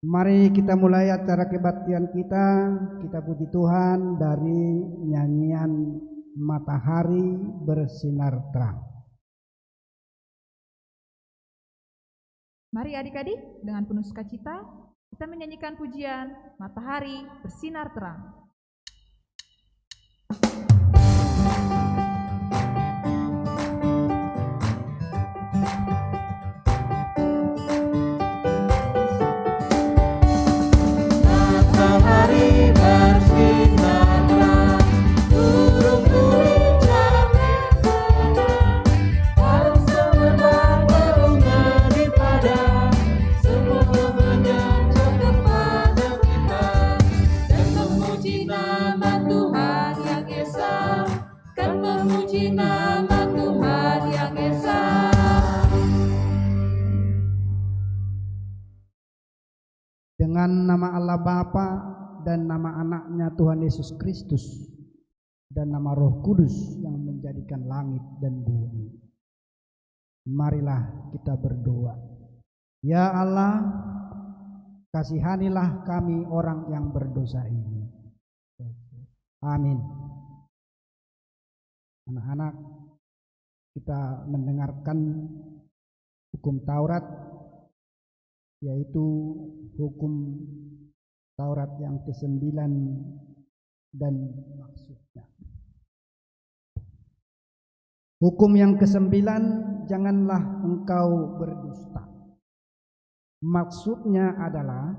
Mari kita mulai acara kebaktian kita. Kita puji Tuhan dari nyanyian Matahari Bersinar Terang. Mari adik-adik dengan penuh sukacita kita menyanyikan pujian Matahari Bersinar Terang. Dengan nama Allah Bapa dan nama anaknya Tuhan Yesus Kristus dan nama Roh Kudus yang menjadikan langit dan bumi. Marilah kita berdoa. Ya Allah, kasihanilah kami orang yang berdosa ini. Amin. Anak-anak, kita mendengarkan hukum Taurat, yaitu hukum Taurat yang ke-9 dan maksudnya. Hukum yang ke-9, janganlah engkau berdusta. Maksudnya adalah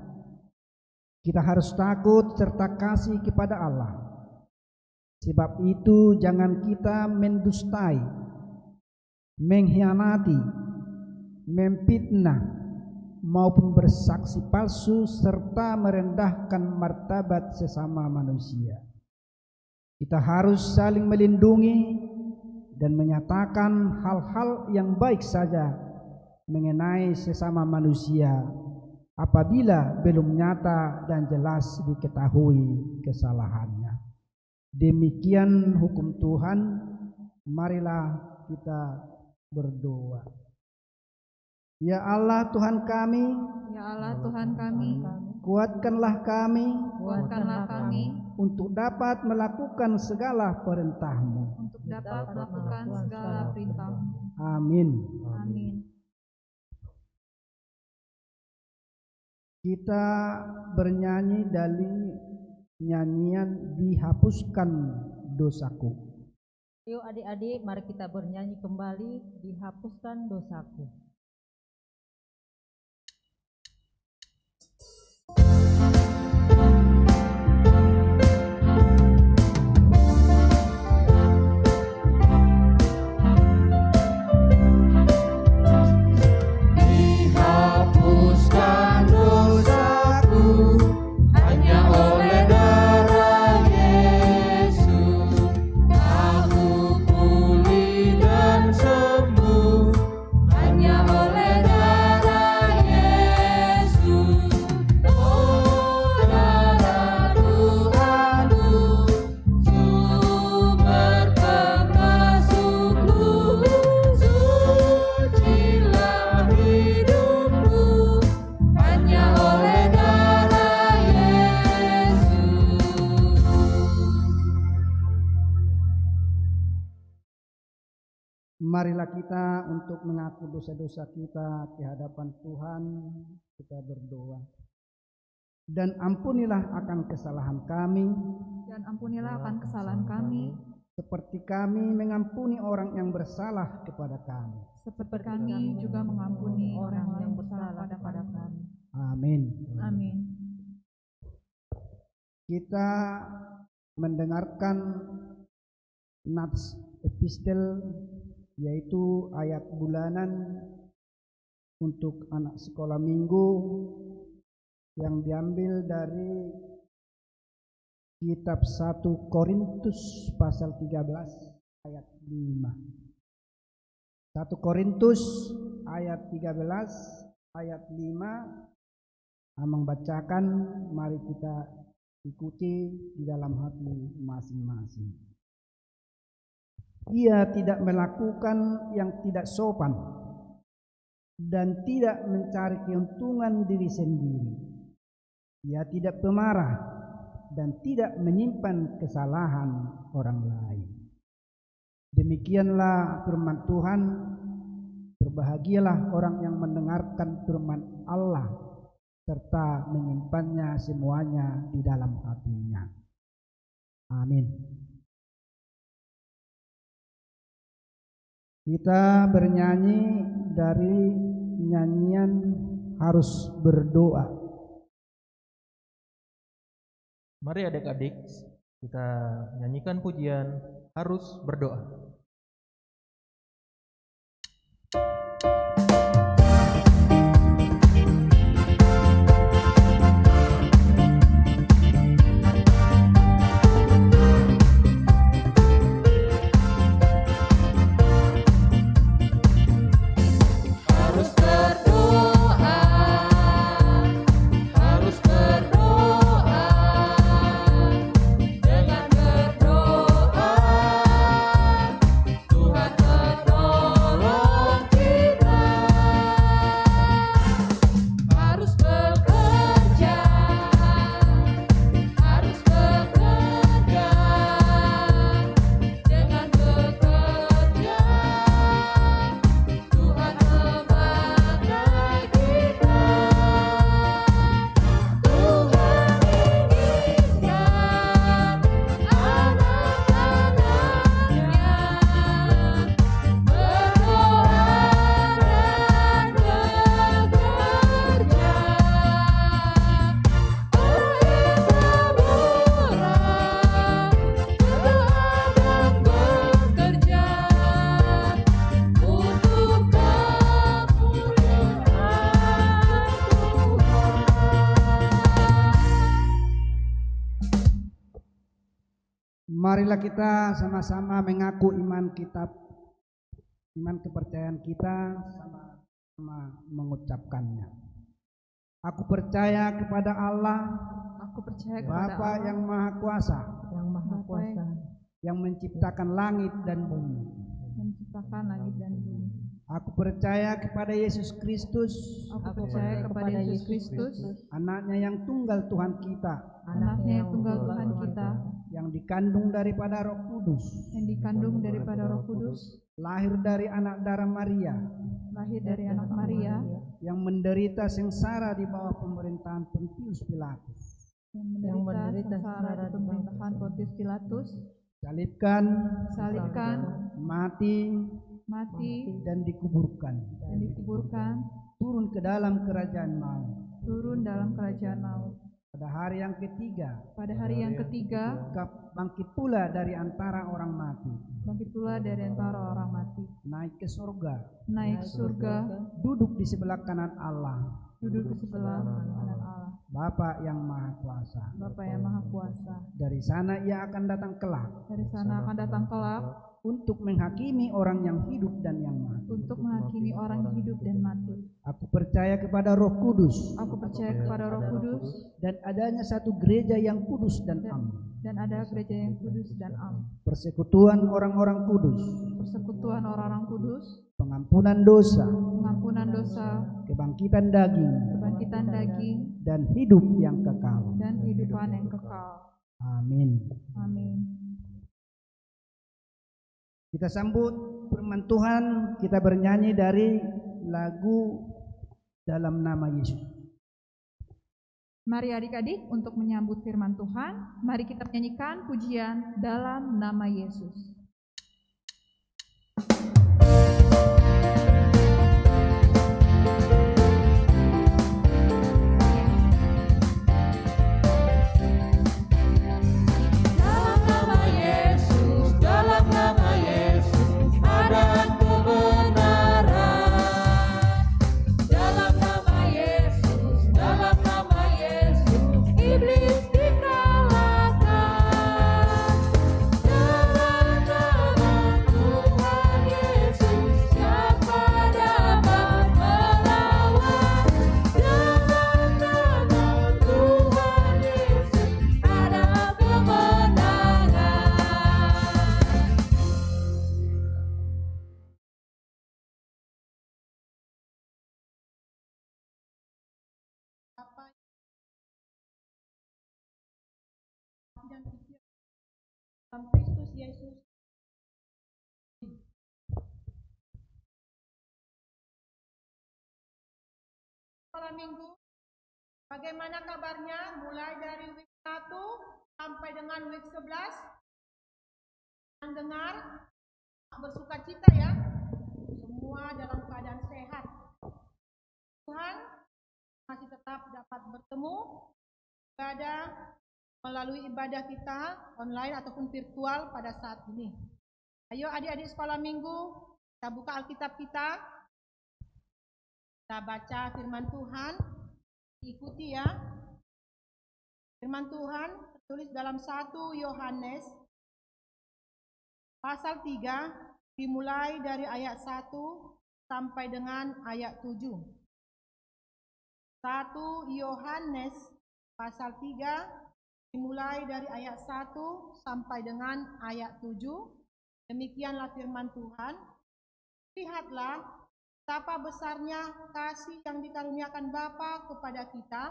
kita harus takut serta kasih kepada Allah. Sebab itu jangan kita mendustai, mengkhianati, memfitnah, maupun bersaksi palsu serta merendahkan martabat sesama manusia. Kita harus saling melindungi dan menyatakan hal-hal yang baik saja mengenai sesama manusia apabila belum nyata dan jelas diketahui kesalahannya. Demikian hukum Tuhan. Marilah kita berdoa. Ya Allah Tuhan kami, Ya Allah Tuhan kami, kuatkanlah kami untuk dapat melakukan segala perintah-Mu. untuk dapat melakukan segala perintah-Mu. Amin. Amin. Kita bernyanyi dari nyanyian Dihapuskan Dosaku. Yuk adik-adik, mari kita bernyanyi kembali Dihapuskan Dosaku. Marilah kita untuk mengaku dosa-dosa kita di hadapan Tuhan, kita berdoa. Dan ampunilah akan kesalahan kami, Dan ampunilah akan kesalahan kami, seperti kami mengampuni orang yang bersalah kepada kami. seperti kami juga mengampuni orang yang bersalah kepada kami. Amin. Amin. Kita mendengarkan nats epistel, yaitu ayat bulanan untuk anak sekolah minggu yang diambil dari kitab 1 Korintus pasal 13 ayat 5. 1 Korintus ayat 13 ayat 5. Amang bacakan, mari kita ikuti di dalam hati masing-masing. Ia tidak melakukan yang tidak sopan dan tidak mencari keuntungan diri sendiri, Ia tidak pemarah dan tidak menyimpan kesalahan orang lain. Demikianlah firman Tuhan. Berbahagialah orang yang mendengarkan firman Allah serta menyimpannya semuanya di dalam hatinya. Amin. Kita bernyanyi dari nyanyian Harus Berdoa. Mari adik-adik kita nyanyikan pujian Harus Berdoa. Marilah kita sama-sama mengaku iman kepercayaan kita, sama-sama mengucapkannya. Aku percaya kepada Allah, Aku percaya kepada Bapa Allah, yang Maha Kuasa, yang Maha Kuasa, yang menciptakan langit dan bumi. yang menciptakan langit dan bumi. Aku percaya kepada Yesus Kristus, Aku percaya kepada Yesus Kristus, anaknya yang tunggal Tuhan kita, anaknya yang tunggal Tuhan kita, yang dikandung daripada Roh Kudus, yang dikandung daripada Roh Kudus, lahir dari anak darah Maria, lahir dari anak Maria, yang menderita sengsara di bawah pemerintahan Pontius Pilatus, yang menderita sengsara di pemerintahan Pontius Pilatus, salibkan, mati, dan dikuburkan, turun ke dalam kerajaan maut. Pada hari yang ketiga, bangkit pula dari antara orang mati, naik ke surga, duduk di sebelah kanan Allah, Bapa yang Maha Kuasa. Dari sana ia akan datang kelak, untuk menghakimi orang yang hidup dan yang mati. Aku percaya kepada Roh Kudus, dan adanya satu gereja yang kudus dan am, persekutuan orang-orang kudus, pengampunan dosa, kebangkitan daging, dan hidup yang kekal. Amin. Kita sambut firman Tuhan, kita bernyanyi dari lagu Dalam Nama Yesus. Mari adik-adik untuk menyambut firman Tuhan, mari kita menyanyikan pujian Dalam Nama Yesus. Yesus Yesus. Sekolah minggu, bagaimana kabarnya mulai dari week 1 sampai dengan week 11? Yang dengar, bersuka cita ya, semua dalam keadaan sehat. Tuhan masih tetap dapat bertemu, ibadah melalui ibadah kita online ataupun virtual pada saat ini. Ayo adik-adik sekolah minggu, kita buka Alkitab kita. Kita baca firman Tuhan, ikuti ya. Firman Tuhan tertulis dalam 1 Yohanes pasal 3, dimulai dari ayat 1 sampai dengan ayat 7. 1 Yohanes pasal 3, dimulai dari ayat 1 sampai dengan ayat 7. Demikianlah firman Tuhan. Lihatlah betapa besarnya kasih yang dikaruniakan Bapa kepada kita,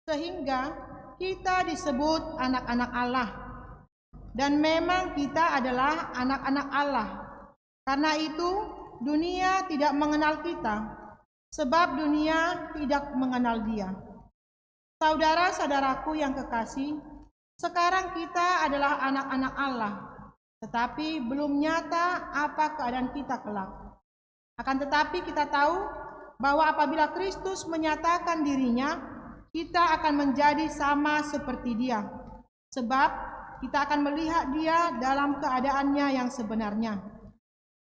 sehingga kita disebut anak-anak Allah. Dan memang kita adalah anak-anak Allah. Karena itu dunia tidak mengenal kita, sebab dunia tidak mengenal Dia. Saudara-saudaraku yang kekasih, sekarang kita adalah anak-anak Allah, tetapi belum nyata apa keadaan kita kelak. Akan tetapi kita tahu bahwa apabila Kristus menyatakan dirinya, kita akan menjadi sama seperti Dia. Sebab kita akan melihat Dia dalam keadaannya yang sebenarnya.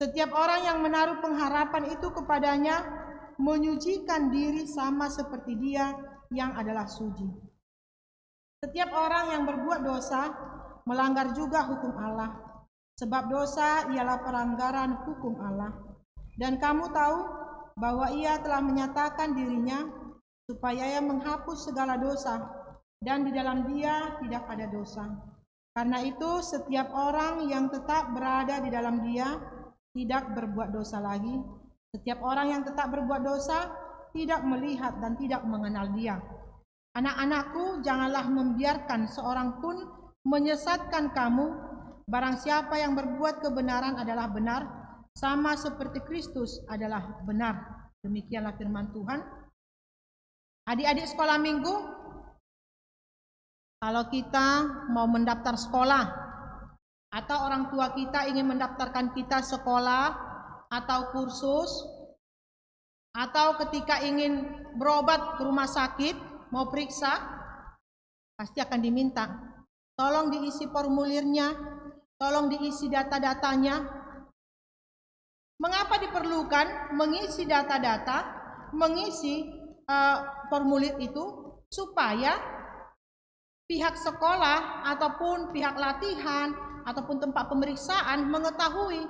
Setiap orang yang menaruh pengharapan itu kepadanya, menyucikan diri sama seperti Dia yang adalah suci. Setiap orang yang berbuat dosa, melanggar juga hukum Allah. Sebab dosa ialah pelanggaran hukum Allah. Dan kamu tahu bahwa Ia telah menyatakan dirinya supaya Ia menghapus segala dosa, dan di dalam Dia tidak ada dosa. Karena itu setiap orang yang tetap berada di dalam Dia tidak berbuat dosa lagi. Setiap orang yang tetap berbuat dosa tidak melihat dan tidak mengenal Dia. Anak-anakku, janganlah membiarkan seorang pun menyesatkan kamu. Barang siapa yang berbuat kebenaran adalah benar, sama seperti Kristus adalah benar. Demikianlah firman Tuhan. Adik-adik sekolah minggu, kalau kita mau mendaftar sekolah atau orang tua kita ingin mendaftarkan kita sekolah atau kursus, atau ketika ingin berobat ke rumah sakit, mau periksa, pasti akan diminta, tolong diisi formulirnya, tolong diisi data-datanya. Mengapa diperlukan mengisi data-data, mengisi formulir itu? Supaya pihak sekolah ataupun pihak latihan ataupun tempat pemeriksaan mengetahui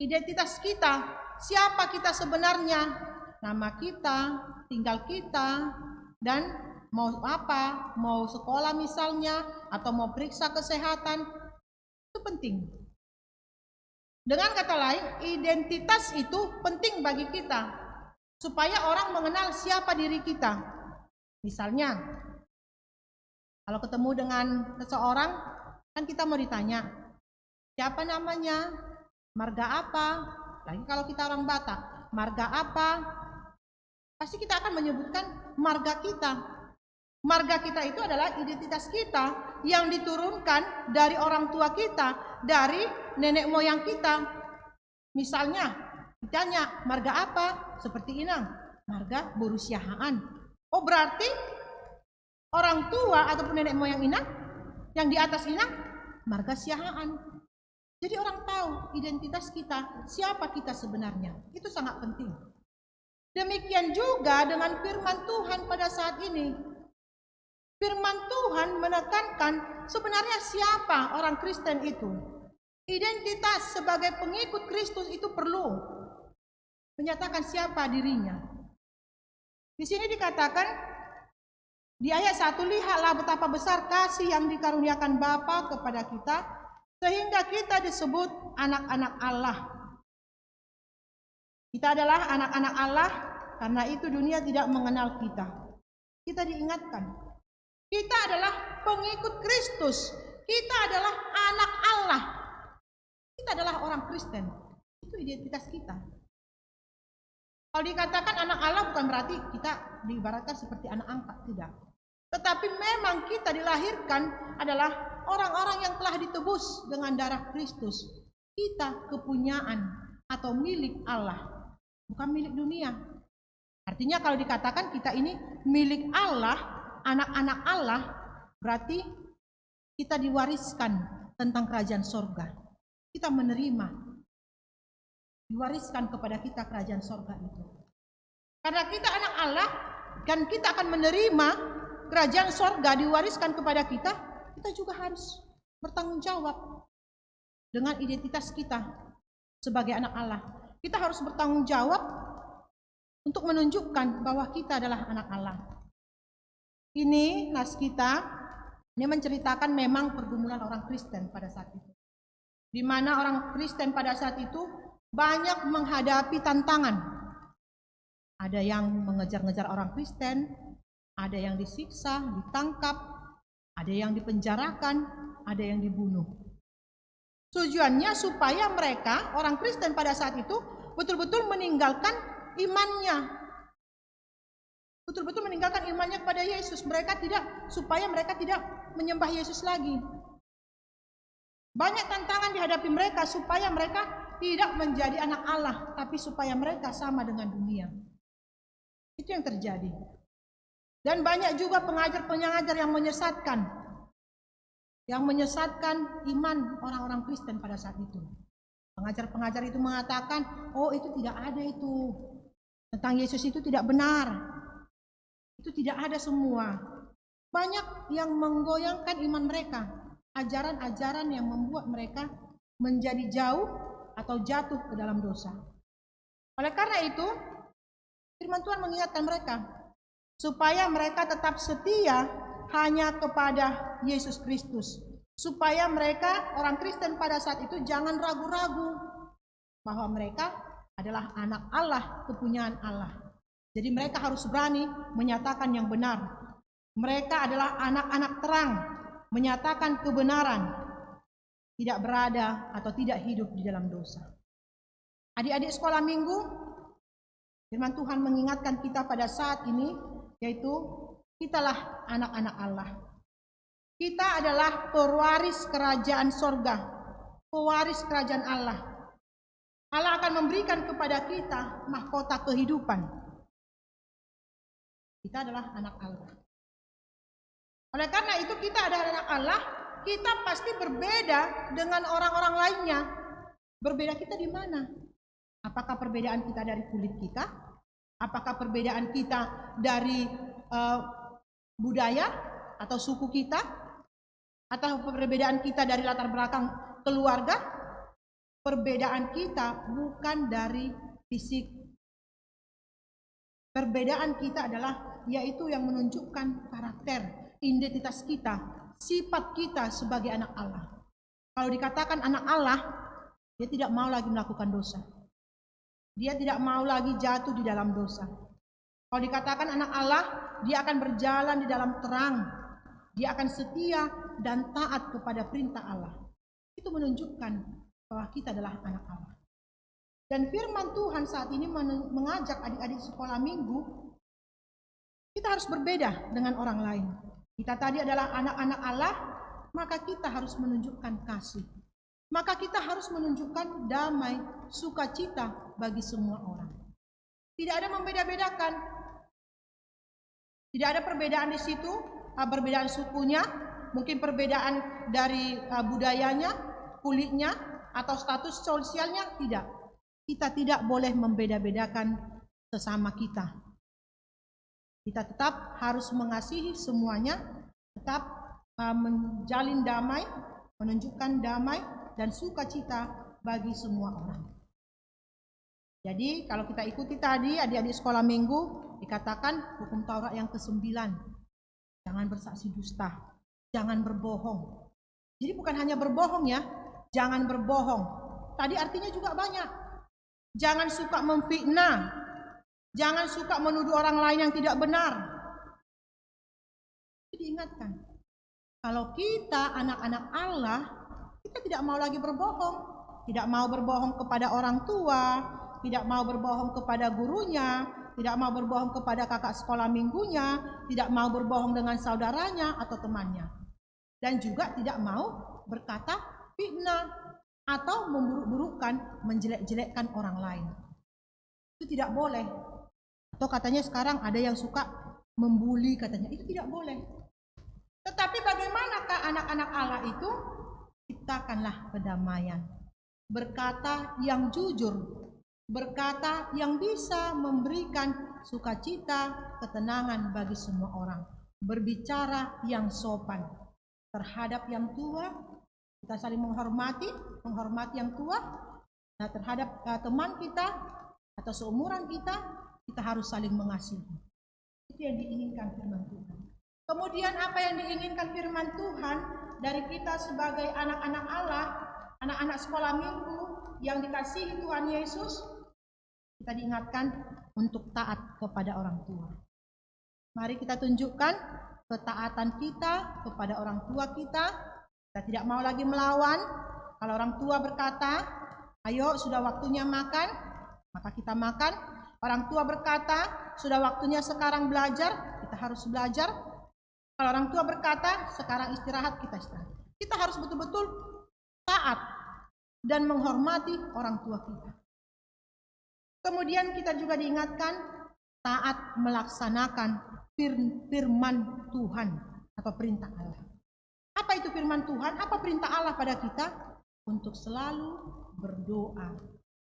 identitas kita, siapa kita sebenarnya, nama kita, tinggal kita, dan mau apa, mau sekolah misalnya, atau mau periksa kesehatan, itu penting. Dengan kata lain, identitas itu penting bagi kita, supaya orang mengenal siapa diri kita. Misalnya, kalau ketemu dengan seseorang, kan kita mau ditanya, siapa namanya, marga apa, lagi kalau kita orang Batak, marga apa, pasti kita akan menyebutkan marga kita. Marga kita itu adalah identitas kita yang diturunkan dari orang tua kita, dari nenek moyang kita. Misalnya, ditanya, marga apa? Seperti Inang, marga Boru Siahaan. Oh, berarti orang tua ataupun nenek moyang Inang, yang di atas Inang, marga Siahaan. Jadi orang tahu identitas kita, siapa kita sebenarnya. Itu sangat penting. Demikian juga dengan firman Tuhan pada saat ini. Firman Tuhan menekankan sebenarnya siapa orang Kristen itu. Identitas sebagai pengikut Kristus itu perlu menyatakan siapa dirinya. Di sini dikatakan di ayat 1, lihatlah betapa besar kasih yang dikaruniakan Bapa kepada kita, sehingga kita disebut anak-anak Allah. Kita adalah anak-anak Allah, karena itu dunia tidak mengenal kita. Kita diingatkan, kita adalah pengikut Kristus. Kita adalah anak Allah. kita adalah orang Kristen. Itu identitas kita. Kalau dikatakan anak Allah bukan berarti kita diibaratkan seperti anak angkat, tidak. Tetapi memang kita dilahirkan adalah orang-orang yang telah ditebus dengan darah Kristus. Kita kepunyaan atau milik Allah, bukan milik dunia. Artinya kalau dikatakan kita ini milik Allah, anak-anak Allah, berarti kita diwariskan tentang kerajaan sorga. Kita menerima, diwariskan kepada kita kerajaan sorga itu. Karena kita anak Allah dan kita akan menerima kerajaan sorga diwariskan kepada kita, kita juga harus bertanggung jawab dengan identitas kita sebagai anak Allah. Kita harus bertanggung jawab untuk menunjukkan bahwa kita adalah anak Allah. Ini nas kita, ini menceritakan memang pergumulan orang Kristen pada saat itu. Di mana orang Kristen pada saat itu banyak menghadapi tantangan. Ada yang mengejar-ngejar orang Kristen, ada yang disiksa, ditangkap, ada yang dipenjarakan, ada yang dibunuh. Tujuannya supaya mereka, orang Kristen pada saat itu, betul-betul meninggalkan imannya. Betul-betul meninggalkan imannya kepada Yesus. Supaya mereka tidak menyembah Yesus lagi. Banyak tantangan dihadapi mereka supaya mereka tidak menjadi anak Allah, tapi supaya mereka sama dengan dunia. Itu yang terjadi. Dan banyak juga pengajar-pengajar yang menyesatkan iman orang-orang Kristen pada saat itu. Pengajar-pengajar itu mengatakan, oh itu tidak ada itu. Tentang Yesus itu tidak benar. Itu tidak ada semua. Banyak yang menggoyangkan iman mereka. Ajaran-ajaran yang membuat mereka menjadi jauh atau jatuh ke dalam dosa. Oleh karena itu, firman Tuhan mengingatkan mereka supaya mereka tetap setia hanya kepada Yesus Kristus. Supaya mereka, orang Kristen pada saat itu, jangan ragu-ragu bahwa mereka adalah anak Allah, kepunyaan Allah. Jadi mereka harus berani menyatakan yang benar. Mereka adalah anak-anak terang, menyatakan kebenaran, tidak berada atau tidak hidup di dalam dosa. Adik-adik sekolah minggu, firman Tuhan mengingatkan kita pada saat ini, yaitu kitalah anak-anak Allah. Kita adalah pewaris kerajaan sorga, pewaris kerajaan Allah. Allah akan memberikan kepada kita mahkota kehidupan. Kita adalah anak Allah. Oleh karena itu kita adalah anak Allah, kita pasti berbeda dengan orang-orang lainnya. Berbeda kita di mana? Apakah perbedaan kita dari kulit kita? Apakah perbedaan kita dari budaya atau suku kita? Atau perbedaan kita dari latar belakang keluarga? Perbedaan kita bukan dari fisik. Perbedaan kita adalah yaitu yang menunjukkan karakter, identitas kita, sifat kita sebagai anak Allah. Kalau dikatakan anak Allah, dia tidak mau lagi melakukan dosa. Dia tidak mau lagi jatuh di dalam dosa. Kalau dikatakan anak Allah, dia akan berjalan di dalam terang. Dia akan setia dan taat kepada perintah Allah. Itu menunjukkan bahwa kita adalah anak Allah. Dan firman Tuhan saat ini mengajak adik-adik sekolah minggu, kita harus berbeda dengan orang lain. Kita tadi adalah anak-anak Allah, maka kita harus menunjukkan kasih. Maka kita harus menunjukkan damai, sukacita bagi semua orang. Tidak ada membeda-bedakan. Tidak ada perbedaan di situ, perbedaan sukunya, mungkin perbedaan dari budayanya, kulitnya, atau status sosialnya, tidak. Kita tidak boleh membeda-bedakan sesama kita. Kita tetap harus mengasihi semuanya, tetap menjalin damai, menunjukkan damai dan sukacita bagi semua orang. Jadi kalau kita ikuti tadi adik-adik sekolah minggu, dikatakan hukum Taurat yang ke-9, jangan bersaksi dusta, jangan berbohong. Jadi bukan hanya berbohong ya, jangan berbohong. Tadi artinya juga banyak. Jangan suka memfitnah, jangan suka menuduh orang lain yang tidak benar. Jadi ingatkan, kalau kita anak-anak Allah, kita tidak mau lagi berbohong. tidak mau berbohong kepada orang tua, tidak mau berbohong kepada gurunya, tidak mau berbohong kepada kakak sekolah minggunya, tidak mau berbohong dengan saudaranya atau temannya. Dan juga tidak mau berkata fitnah atau memburuk-burukkan, menjelek-jelekkan orang lain. Itu tidak boleh. Atau katanya sekarang ada yang suka membuli katanya, itu tidak boleh. Tetapi bagaimanakah anak-anak Allah itu? Ciptakanlah kedamaian. Berkata yang jujur, berkata yang bisa memberikan sukacita, ketenangan bagi semua orang. Berbicara yang sopan terhadap yang tua, kita saling menghormati yang tua. Nah, terhadap teman kita atau seumuran kita harus saling mengasihi. Itu yang diinginkan firman Tuhan. Kemudian apa yang diinginkan firman Tuhan dari kita sebagai anak-anak Allah, anak-anak sekolah minggu yang dikasihi Tuhan Yesus? Kita diingatkan untuk taat kepada orang tua. Mari kita tunjukkan ketaatan kita kepada orang tua kita. Kita tidak mau lagi melawan. Kalau orang tua berkata, ayo sudah waktunya makan, maka kita makan. Orang tua berkata, sudah waktunya sekarang belajar, kita harus belajar. Kalau orang tua berkata, sekarang istirahat, kita istirahat. Kita harus betul-betul taat dan menghormati orang tua kita. Kemudian kita juga diingatkan taat melaksanakan firman Tuhan atau perintah Allah. Apa itu firman Tuhan? Apa perintah Allah pada kita? Untuk selalu berdoa,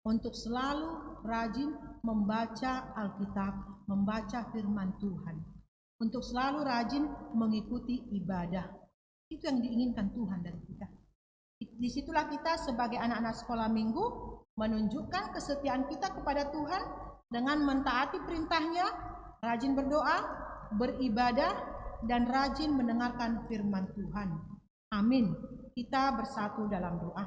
untuk selalu rajin membaca Alkitab, membaca firman Tuhan, untuk selalu rajin mengikuti ibadah. Itu yang diinginkan Tuhan dari kita. Disitulah kita sebagai anak-anak sekolah minggu menunjukkan kesetiaan kita kepada Tuhan dengan mentaati perintahnya, rajin berdoa, beribadah, dan rajin mendengarkan firman Tuhan. Amin. Kita bersatu dalam doa.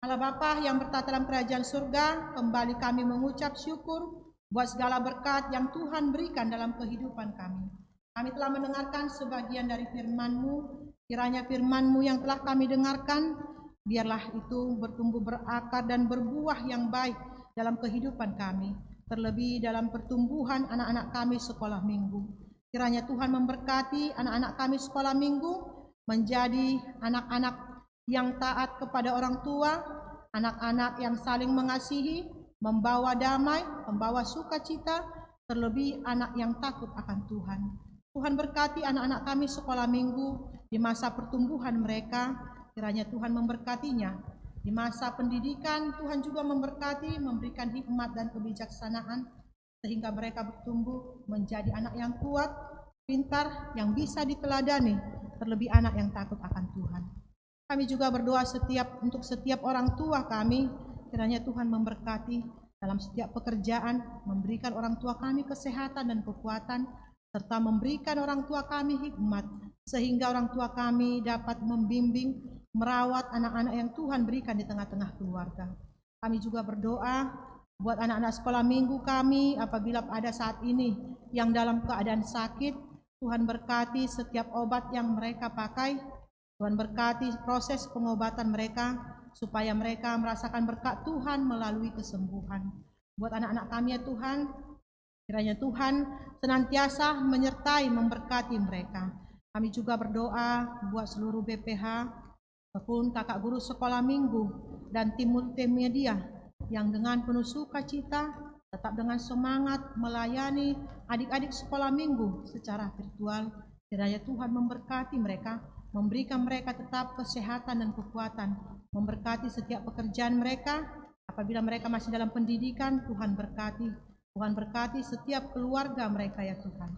Allah Bapa yang bertata dalam kerajaan surga, kembali kami mengucap syukur buat segala berkat yang Tuhan berikan dalam kehidupan kami. Kami telah mendengarkan sebagian dari firman-Mu. Kiranya firman-Mu yang telah kami dengarkan, biarlah itu bertumbuh berakar dan berbuah yang baik dalam kehidupan kami, terlebih dalam pertumbuhan anak-anak kami sekolah minggu. Kiranya Tuhan memberkati anak-anak kami sekolah minggu menjadi anak-anak yang taat kepada orang tua, anak-anak yang saling mengasihi, membawa damai, membawa sukacita, terlebih anak yang takut akan Tuhan. Tuhan berkati anak-anak kami sekolah minggu di masa pertumbuhan mereka. Kiranya Tuhan memberkatinya. Di masa pendidikan, Tuhan juga memberkati, memberikan hikmat dan kebijaksanaan, sehingga mereka bertumbuh menjadi anak yang kuat, pintar, yang bisa diteladani, terlebih anak yang takut akan Tuhan. Kami juga berdoa untuk setiap orang tua kami, kiranya Tuhan memberkati dalam setiap pekerjaan, memberikan orang tua kami kesehatan dan kekuatan, serta memberikan orang tua kami hikmat, sehingga orang tua kami dapat membimbing, merawat anak-anak yang Tuhan berikan di tengah-tengah keluarga. Kami juga berdoa buat anak-anak sekolah minggu kami apabila ada saat ini yang dalam keadaan sakit. Tuhan berkati setiap obat yang mereka pakai. Tuhan berkati proses pengobatan mereka supaya mereka merasakan berkat Tuhan melalui kesembuhan. Buat anak-anak kami ya Tuhan, kiranya Tuhan senantiasa menyertai, memberkati mereka. Kami juga berdoa buat seluruh BPH, maupun kakak guru sekolah minggu dan tim multimedia yang dengan penuh sukacita tetap dengan semangat melayani adik-adik sekolah minggu secara virtual. Kiranya Tuhan memberkati mereka, memberikan mereka tetap kesehatan dan kekuatan, memberkati setiap pekerjaan mereka. Apabila mereka masih dalam pendidikan, Tuhan berkati. Tuhan berkati setiap keluarga mereka ya Tuhan.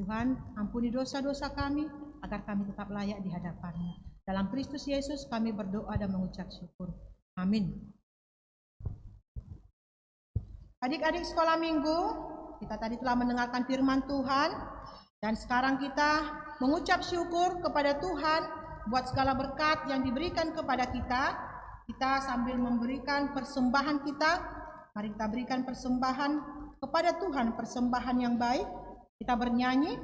Tuhan, ampuni dosa-dosa kami agar kami tetap layak di hadapan-Mu. Dalam Kristus Yesus kami berdoa dan mengucap syukur. Amin. Adik-adik sekolah minggu, kita tadi telah mendengarkan firman Tuhan, dan sekarang kita mengucap syukur kepada Tuhan buat segala berkat yang diberikan kepada kita. Kita sambil memberikan persembahan kita, mari kita berikan persembahan kepada Tuhan, persembahan yang baik. Kita bernyanyi.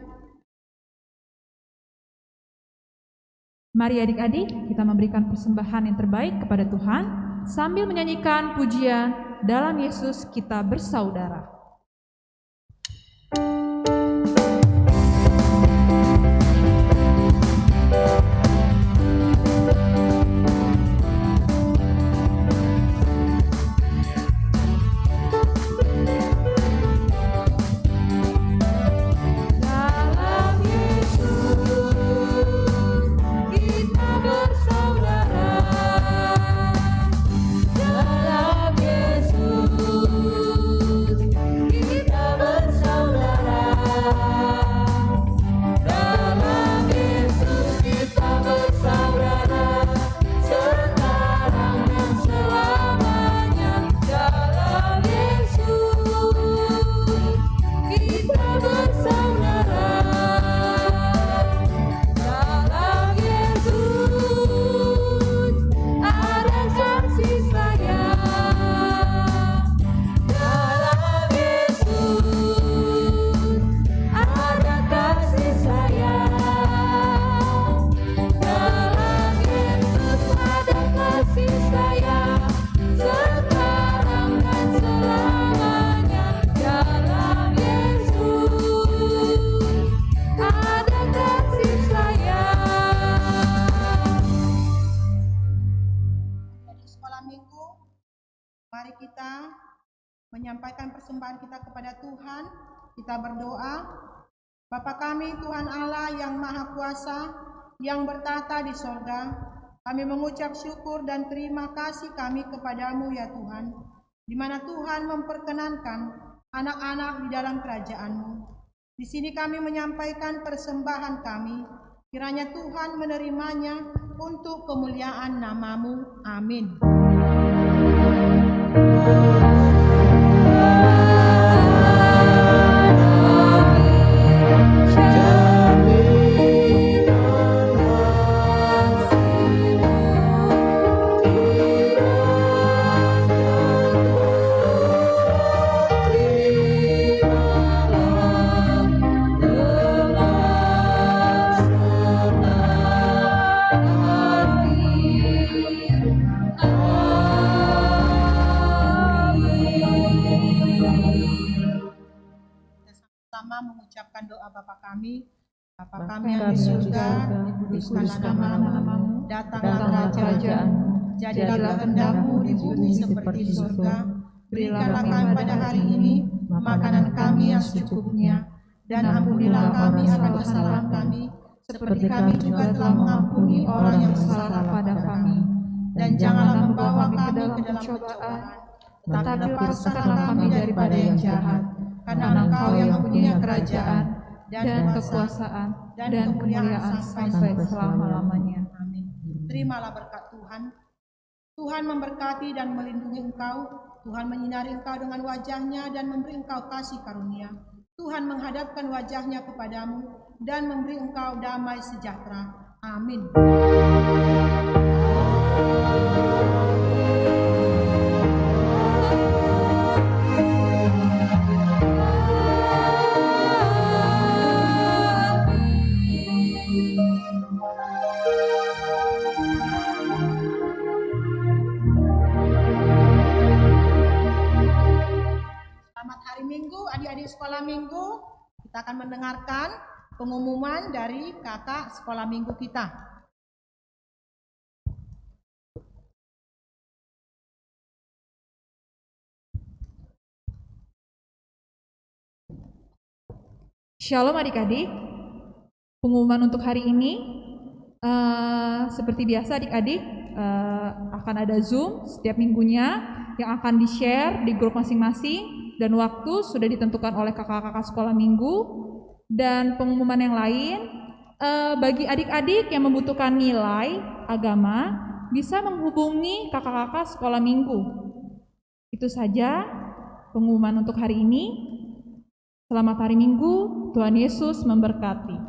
Mari adik-adik kita memberikan persembahan yang terbaik kepada Tuhan sambil menyanyikan pujian dalam Yesus kita bersaudara. Mari kita menyampaikan persembahan kita kepada Tuhan. Kita berdoa. Bapa kami, Tuhan Allah yang Maha Kuasa, yang bertata di sorga, kami mengucap syukur dan terima kasih kami kepadamu ya Tuhan, di mana Tuhan memperkenankan anak-anak di dalam kerajaan-Mu. Di sini kami menyampaikan persembahan kami, kiranya Tuhan menerimanya untuk kemuliaan nama-Mu. Amin. Mengucapkan doa Bapa kami yang di surga, dikuduskanlah nama-Mu, datanglah kerajaan-Mu, jadilah kehendak-Mu di bumi seperti di surga. Berikanlah kami pada hari ini makanan kami yang secukupnya, dan ampunilah kami akan kesalahan kami, seperti kami juga telah mengampuni orang yang salah kepada kami. Dan janganlah membawa kami ke dalam pencobaan, tetapi lepaskanlah kami daripada yang jahat. Karena Engkau yang mempunyai kerajaan dan kekuasaan dan kemuliaan sampai selama-lamanya. Amin. Terimalah berkat Tuhan. Tuhan memberkati dan melindungi engkau. Tuhan menyinari engkau dengan wajah-Nya dan memberi engkau kasih karunia. Tuhan menghadapkan wajah-Nya kepadamu dan memberi engkau damai sejahtera. Amin. Adik-adik sekolah minggu, kita akan mendengarkan pengumuman dari kakak sekolah minggu kita. Shalom adik-adik, pengumuman untuk hari ini seperti biasa adik-adik akan ada Zoom setiap minggunya yang akan di-share di grup masing-masing. Dan waktu sudah ditentukan oleh kakak-kakak sekolah minggu. Dan pengumuman yang lain, bagi adik-adik yang membutuhkan nilai agama, bisa menghubungi kakak-kakak sekolah minggu. Itu saja pengumuman untuk hari ini. Selamat hari Minggu, Tuhan Yesus memberkati.